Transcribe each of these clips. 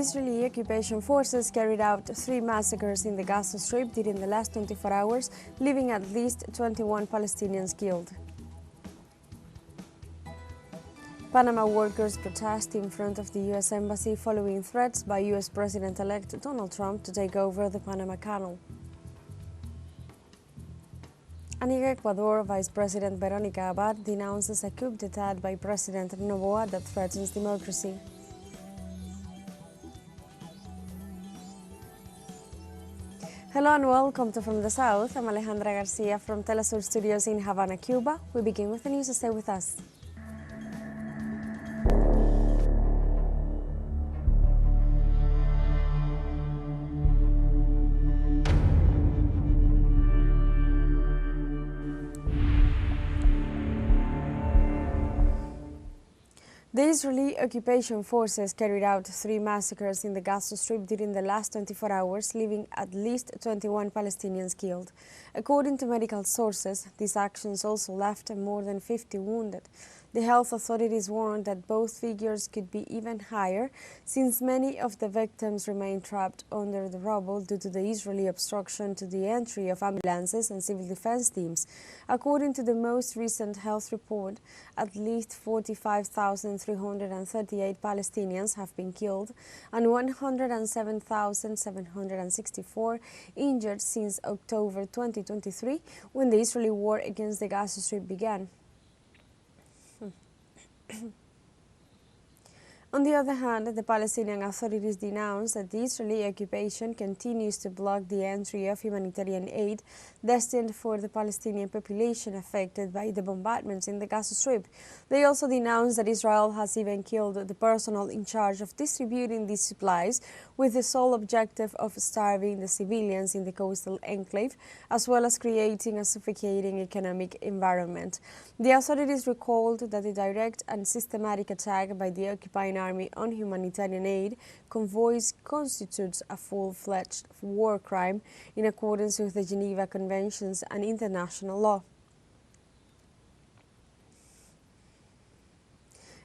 Israeli occupation forces carried out 3 massacres in the Gaza Strip during the last 24 hours, leaving at least 21 Palestinians killed. Panama workers protest in front of the U.S. Embassy following threats by U.S. President-elect Donald Trump to take over the Panama Canal. And in Ecuador, Vice President Veronica Abad denounces a coup d'etat by President Noboa that threatens democracy. Hello and welcome to From the South. I'm Alejandra Garcia from teleSUR Studios in Havana, Cuba. We begin with the news, so stay with us. The Israeli occupation forces carried out 3 massacres in the Gaza Strip during the last 24 hours, leaving at least 21 Palestinians killed. According to medical sources, these actions also left more than 50 wounded. The health authorities warned that both figures could be even higher, since many of the victims remain trapped under the rubble due to the Israeli obstruction to the entry of ambulances and civil defense teams. According to the most recent health report, at least 45,338 Palestinians have been killed and 107,764 injured since October 2023, when the Israeli war against the Gaza Strip began. On the other hand, the Palestinian authorities denounced that the Israeli occupation continues to block the entry of humanitarian aid destined for the Palestinian population affected by the bombardments in the Gaza Strip. They also denounced that Israel has even killed the personnel in charge of distributing these supplies, with the sole objective of starving the civilians in the coastal enclave, as well as creating a suffocating economic environment. The authorities recalled that the direct and systematic attack by the occupying army on humanitarian aid convoys constitutes a full-fledged war crime in accordance with the Geneva Conventions and international law.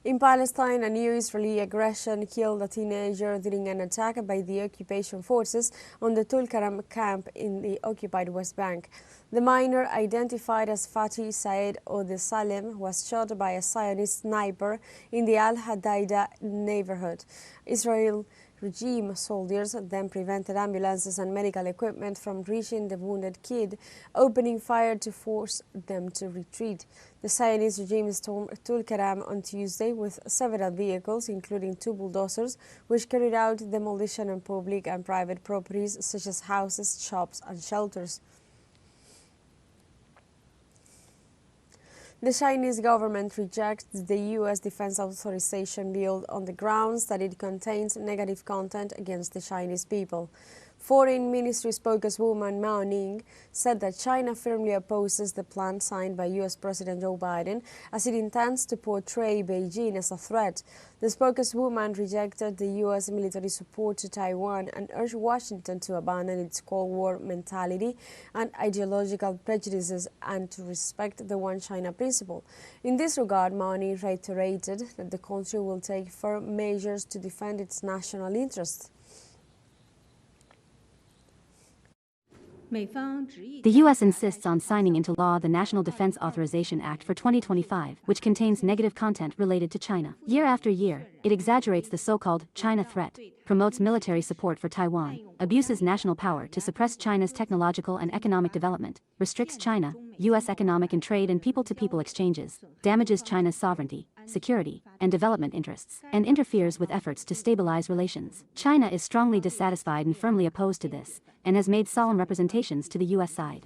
In Palestine, a new Israeli aggression killed a teenager during an attack by the occupation forces on the Tulkarem camp in the occupied West Bank. The minor, identified as Fatih Saed Ode Salem, was shot by a Zionist sniper in the Al-Hadida neighborhood. Israel regime soldiers then prevented ambulances and medical equipment from reaching the wounded kid, opening fire to force them to retreat. The Zionist regime stormed Tulkarem on Tuesday with several vehicles, including 2 bulldozers, which carried out demolition on public and private properties such as houses, shops, and shelters. The Chinese government rejects the U.S. Defense Authorization Bill on the grounds that it contains negative content against the Chinese people. Foreign Ministry spokeswoman Mao Ning said that China firmly opposes the plan signed by U.S. President Joe Biden, as it intends to portray Beijing as a threat. The spokeswoman rejected the U.S. military support to Taiwan and urged Washington to abandon its Cold War mentality and ideological prejudices and to respect the One China principle. In this regard, Mao Ning reiterated that the country will take firm measures to defend its national interests. The U.S. insists on signing into law the National Defense Authorization Act for 2025, which contains negative content related to China. Year after year, it exaggerates the so-called China threat, promotes military support for Taiwan, abuses national power to suppress China's technological and economic development, restricts China, U.S. economic and trade and people-to-people exchanges, damages China's sovereignty, security, and development interests, and interferes with efforts to stabilize relations. China is strongly dissatisfied and firmly opposed to this, and has made solemn representations to the U.S. side.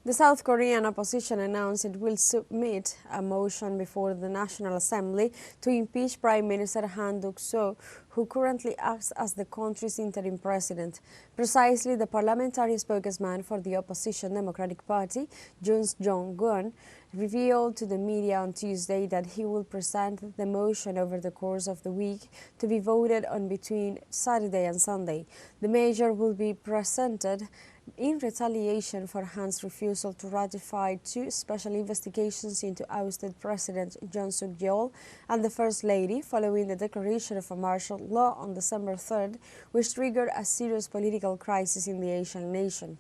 The South Korean opposition announced it will submit a motion before the National Assembly to impeach Prime Minister Han Duck-soo, who currently acts as the country's interim president. Precisely, the parliamentary spokesman for the opposition Democratic Party, Jung Jong-gun, revealed to the media on Tuesday that he will present the motion over the course of the week to be voted on between Saturday and Sunday. The measure will be presented in retaliation for Han's refusal to ratify two special investigations into ousted President Yoon Suk-yeol and the First Lady following the declaration of a martial law on December 3rd, which triggered a serious political crisis in the Asian nation.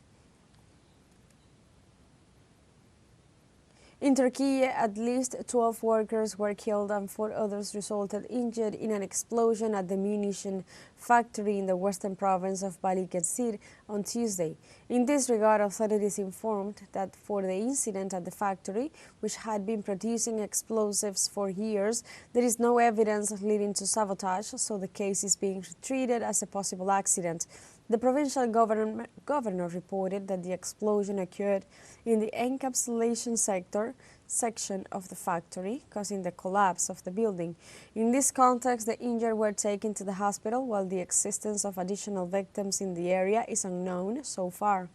In Turkey, at least 12 workers were killed and 4 others resulted injured in an explosion at the munition factory in the western province of Balıkesir on Tuesday. In this regard, authorities informed that for the incident at the factory, which had been producing explosives for years, there is no evidence leading to sabotage, so the case is being treated as a possible accident. The provincial governor reported that the explosion occurred in the encapsulation section of the factory, causing the collapse of the building. In this context, the injured were taken to the hospital, while the existence of additional victims in the area is unknown so far.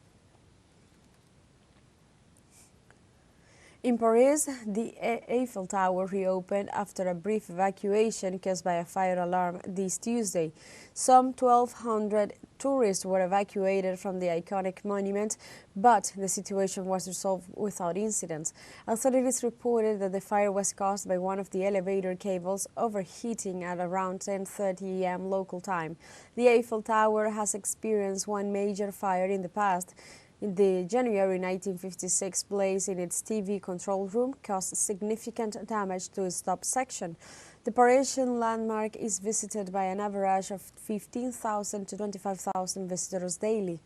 In Paris, the Eiffel Tower reopened after a brief evacuation caused by a fire alarm this Tuesday. Some 1,200 tourists were evacuated from the iconic monument, but the situation was resolved without incident. Authorities reported that the fire was caused by one of the elevator cables overheating at around 10:30 a.m. local time. The Eiffel Tower has experienced one major fire in the past. The January 1956 blaze in its TV control room caused significant damage to its top section. The Parisian landmark is visited by an average of 15,000 to 25,000 visitors daily.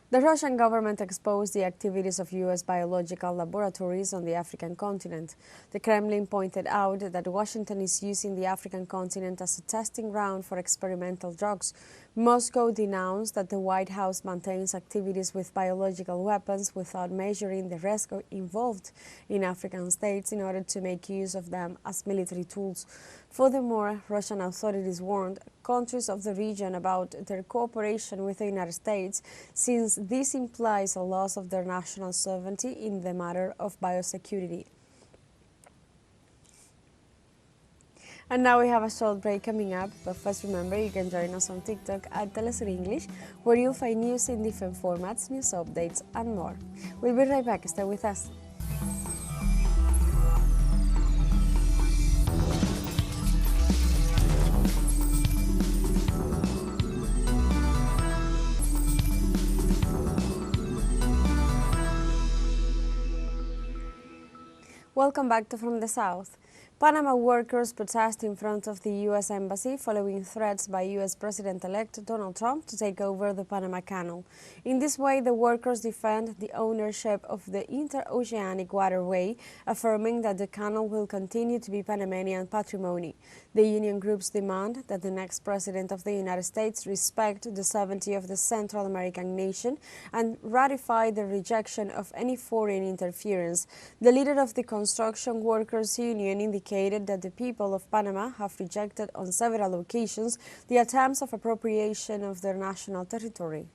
The Russian government exposed the activities of U.S. biological laboratories on the African continent. The Kremlin pointed out that Washington is using the African continent as a testing ground for experimental drugs. Moscow denounced that the White House maintains activities with biological weapons without measuring the risk involved in African states in order to make use of them as military tools. Furthermore, Russian authorities warned countries of the region about their cooperation with the United States, since this implies a loss of their national sovereignty in the matter of biosecurity. And now we have a short break coming up, but first remember you can join us on TikTok at teleSUR English, where you'll find news in different formats, news updates and more. We'll be right back, stay with us. Welcome back to From the South. Panama workers protest in front of the U.S. Embassy following threats by U.S. President-elect Donald Trump to take over the Panama Canal. In this way, the workers defend the ownership of the interoceanic waterway, affirming that the canal will continue to be Panamanian patrimony. The union groups demand that the next president of the United States respect the sovereignty of the Central American nation and ratify the rejection of any foreign interference. The leader of the Construction Workers Union indicated that the people of Panama have rejected on several occasions the attempts of appropriation of their national territory.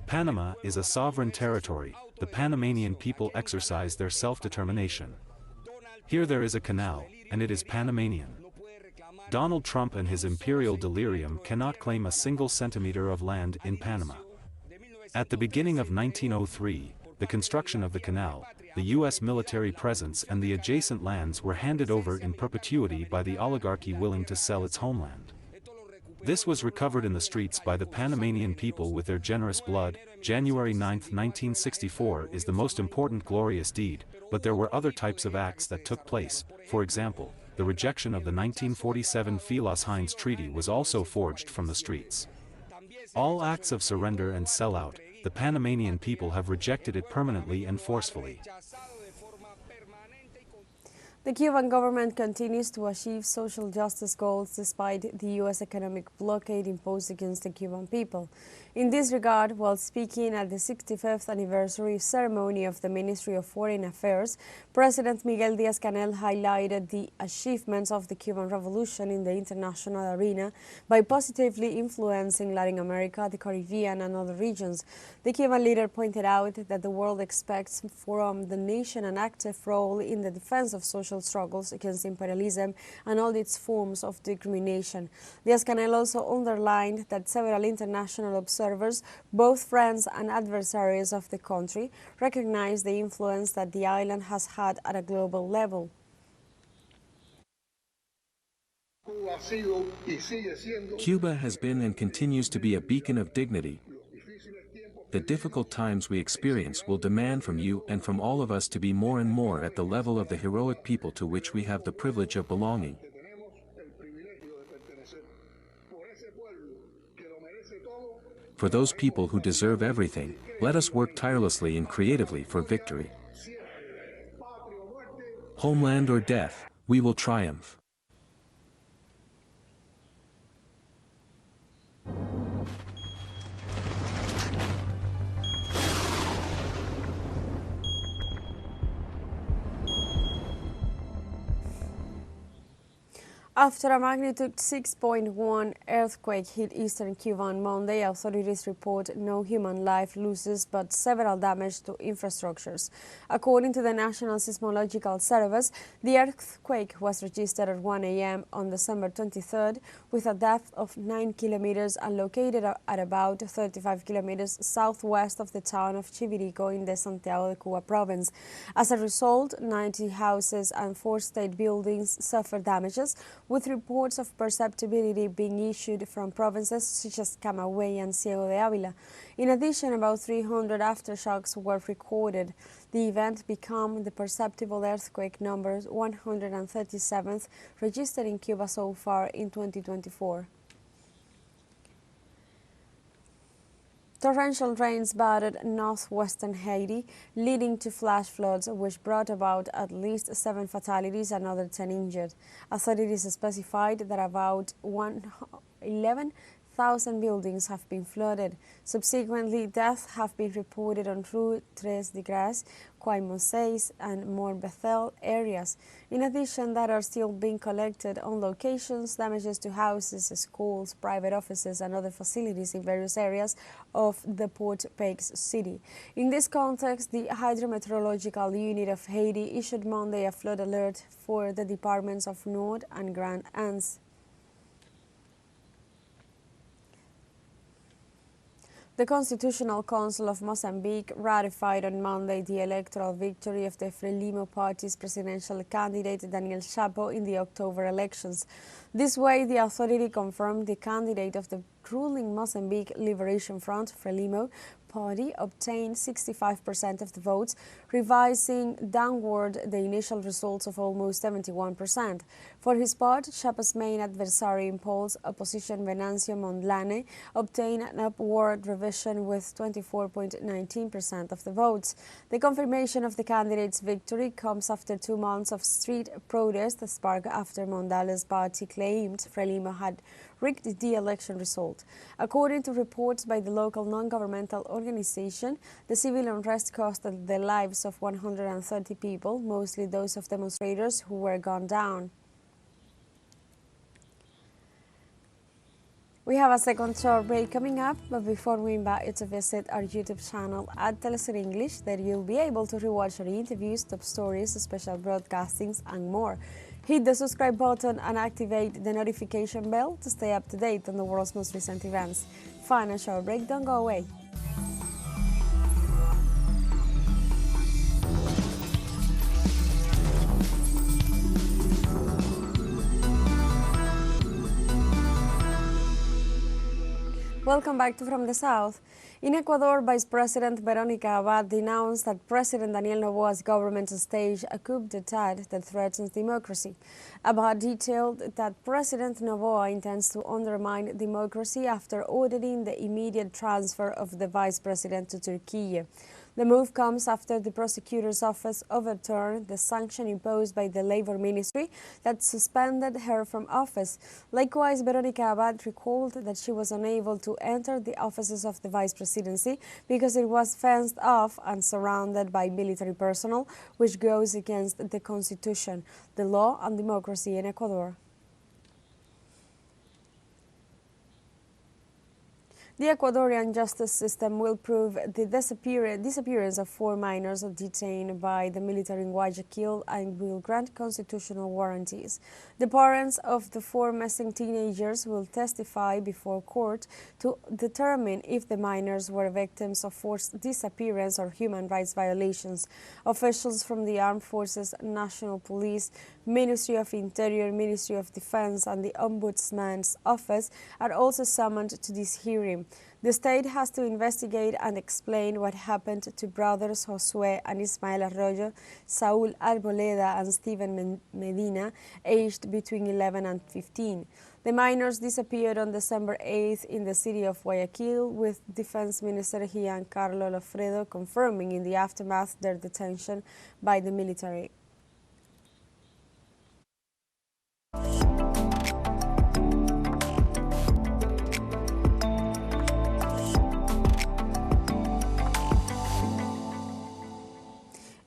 Panama is a sovereign territory. The Panamanian people exercise their self-determination. Here there is a canal, and it is Panamanian. Donald Trump and his imperial delirium cannot claim a single centimeter of land in Panama. At the beginning of 1903, the construction of the canal, the U.S. military presence and the adjacent lands were handed over in perpetuity by the oligarchy willing to sell its homeland. This was recovered in the streets by the Panamanian people with their generous blood. January 9, 1964 is the most important glorious deed, but there were other types of acts that took place. For example, the rejection of the 1947 Philos-Hines Treaty was also forged from the streets. All acts of surrender and sellout, the Panamanian people have rejected it permanently and forcefully. The Cuban government continues to achieve social justice goals despite the U.S. economic blockade imposed against the Cuban people. In this regard, while speaking at the 65th anniversary ceremony of the Ministry of Foreign Affairs, President Miguel Díaz-Canel highlighted the achievements of the Cuban Revolution in the international arena by positively influencing Latin America, the Caribbean, and other regions. The Cuban leader pointed out that the world expects from the nation an active role in the defense of social struggles against imperialism and all its forms of discrimination. Díaz-Canel also underlined that several international observers, both friends and adversaries of the country, recognize the influence that the island has had at a global level. Cuba has been and continues to be a beacon of dignity. The difficult times we experience will demand from you and from all of us to be more and more at the level of the heroic people to which we have the privilege of belonging. For those people who deserve everything, let us work tirelessly and creatively for victory. Homeland or death, we will triumph. After a magnitude 6.1 earthquake hit eastern Cuba on Monday, authorities report no human life losses but several damage to infrastructures. According to the National Seismological Service, the earthquake was registered at 1 a.m. on December 23rd with a depth of 9 kilometers and located at about 35 kilometers southwest of the town of Chivirico in the Santiago de Cuba province. As a result, 90 houses and 4 state buildings suffered damages, with reports of perceptibility being issued from provinces such as Camagüey and Ciego de Ávila. In addition, about 300 aftershocks were recorded. The event became the perceptible earthquake number 137th registered in Cuba so far in 2024. Torrential rains battered northwestern Haiti, leading to flash floods, which brought about at least 7 fatalities and another 10 injured. Authorities specified that about 11,000 buildings have been flooded. Subsequently, deaths have been reported on Rue Tres de Grace, Cuaimo 6, and Mort Bethel areas. In addition, that are still being collected on locations, damages to houses, schools, private offices, and other facilities in various areas of the Port-au-Prince city. In this context, the Hydrometeorological Unit of Haiti issued Monday a flood alert for the departments of Nord and Grand Anse. The Constitutional Council of Mozambique ratified on Monday the electoral victory of the Frelimo party's presidential candidate Daniel Chapo in the October elections. This way, the authority confirmed the candidate of the ruling Mozambique Liberation Front, Frelimo party, obtained 65% of the votes, revising downward the initial results of almost 71%. For his part, Chapo's main adversary in polls, opposition Venancio Mondlane, obtained an upward revision with 24.19% of the votes. The confirmation of the candidate's victory comes after 2 months of street protest sparked after Mondlale's party claimed Frelimo had rigged the election result. According to reports by the local non-governmental organization, the civil unrest cost the lives of 130 people, mostly those of demonstrators who were gunned down. We have a second short break coming up, but before we invite you to visit our YouTube channel at teleSUR English, there you'll be able to rewatch our interviews, top stories, special broadcastings, and more. Hit the subscribe button and activate the notification bell to stay up to date on the world's most recent events. Final short break, don't go away. Welcome back to From the South. In Ecuador, Vice President Verónica Abad denounced that President Daniel Noboa's government staged a coup d'etat that threatens democracy. Abad detailed that President Noboa intends to undermine democracy after ordering the immediate transfer of the vice president to Turkey. The move comes after the prosecutor's office overturned the sanction imposed by the Labor Ministry that suspended her from office. Likewise, Veronica Abad recalled that she was unable to enter the offices of the vice presidency because it was fenced off and surrounded by military personnel, which goes against the constitution, the law, and democracy in Ecuador. The Ecuadorian justice system will prove the disappearance of 4 minors detained by the military in Guayaquil and will grant constitutional warranties. The parents of the 4 missing teenagers will testify before court to determine if the minors were victims of forced disappearance or human rights violations. Officials from the Armed Forces, National Police, Ministry of Interior, Ministry of Defense, and the Ombudsman's Office are also summoned to this hearing. The state has to investigate and explain what happened to brothers Josué and Ismael Arroyo, Saúl Arboleda and Steven Medina, aged between 11 and 15. The minors disappeared on December 8th in the city of Guayaquil, with Defense Minister Giancarlo Lofredo confirming in the aftermath their detention by the military.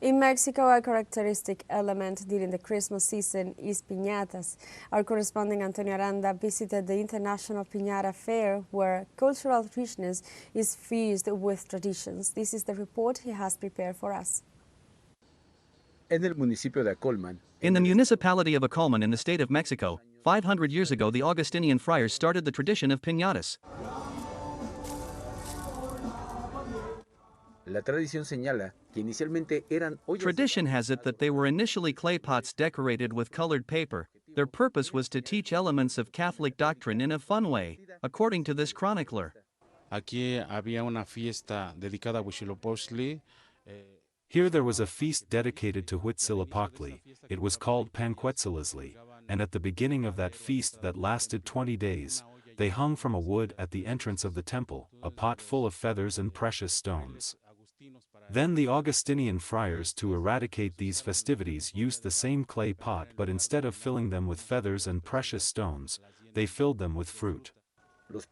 In Mexico, a characteristic element during the Christmas season is piñatas. Our correspondent Antonio Aranda visited the International Piñata Fair, where cultural richness is fused with traditions. This is the report he has prepared for us. In the municipio de Acolman, in the municipality of Acolman in the state of Mexico, 500 years ago the Augustinian friars started the tradition of piñatas. La tradición señala que inicialmente eran ollas. Tradition has it that they were initially clay pots decorated with colored paper. Their purpose was to teach elements of Catholic doctrine in a fun way, according to this chronicler. Aquí había una fiesta dedicada a Huitzilopochtli. Here there was a feast dedicated to Huitzilopochtli. It was called Panquetzalizli, and at the beginning of that feast that lasted 20 days, they hung from a wood at the entrance of the temple, a pot full of feathers and precious stones. Then the Augustinian friars, to eradicate these festivities, used the same clay pot, but instead of filling them with feathers and precious stones, they filled them with fruit. The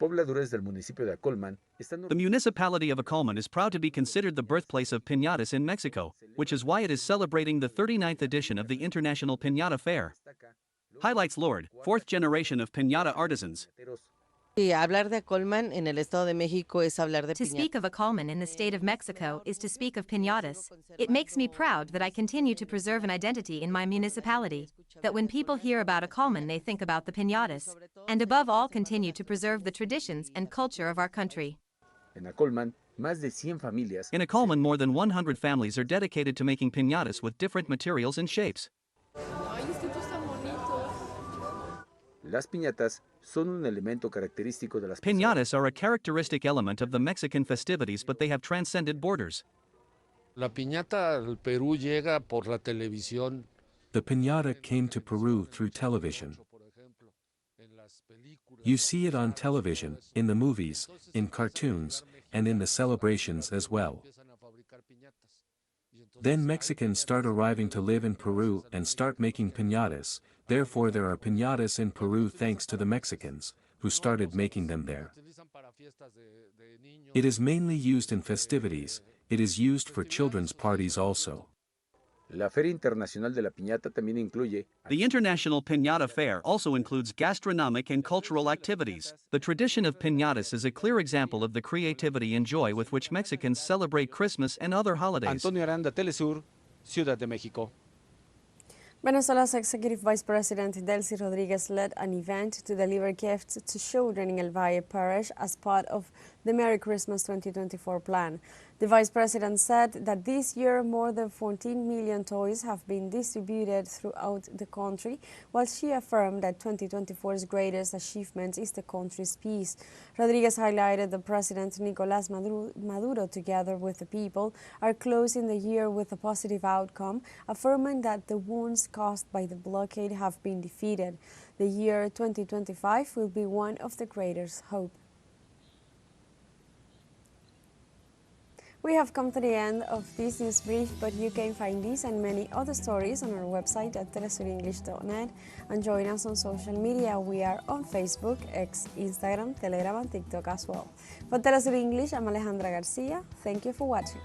municipality of Acolman is proud to be considered the birthplace of piñatas in Mexico, which is why it is celebrating the 39th edition of the International Piñata Fair. Highlights Lord, 4th generation of piñata artisans. To speak of Acolman in the state of Mexico is to speak of piñatas. It makes me proud that I continue to preserve an identity in my municipality, that when people hear about Acolman they think about the piñatas, and above all continue to preserve the traditions and culture of our country. In Acolman, more than 100 families are dedicated to making piñatas with different materials and shapes. Piñatas are a characteristic element of the Mexican festivities, but they have transcended borders. La piñata al Perú llega por la televisión. The piñata came to Peru through television. You see it on television, in the movies, in cartoons, and in the celebrations as well. Then Mexicans start arriving to live in Peru and start making piñatas. Therefore there are piñatas in Peru thanks to the Mexicans, who started making them there. It is mainly used in festivities. It is used for children's parties also. La Feria Internacional de la Piñata también incluye. The International Piñata Fair also includes gastronomic and cultural activities. The tradition of piñatas is a clear example of the creativity and joy with which Mexicans celebrate Christmas and other holidays. Antonio Aranda, TeleSUR, Ciudad de México. Venezuela's Executive Vice President Delcy Rodriguez led an event to deliver gifts to children in El Valle Parish as part of the Merry Christmas 2024 plan. The Vice President said that this year more than 14 million toys have been distributed throughout the country, while she affirmed that 2024's greatest achievement is the country's peace. Rodriguez highlighted that President Nicolás Maduro, together with the people, are closing the year with a positive outcome, affirming that the wounds caused by the blockade have been defeated. The year 2025 will be one of the greatest hope. We have come to the end of this news brief, but you can find these and many other stories on our website at telesurenglish.net, and join us on social media. We are on Facebook, X, Instagram, Telegram and TikTok as well. For Telesur English, I'm Alejandra Garcia. Thank you for watching.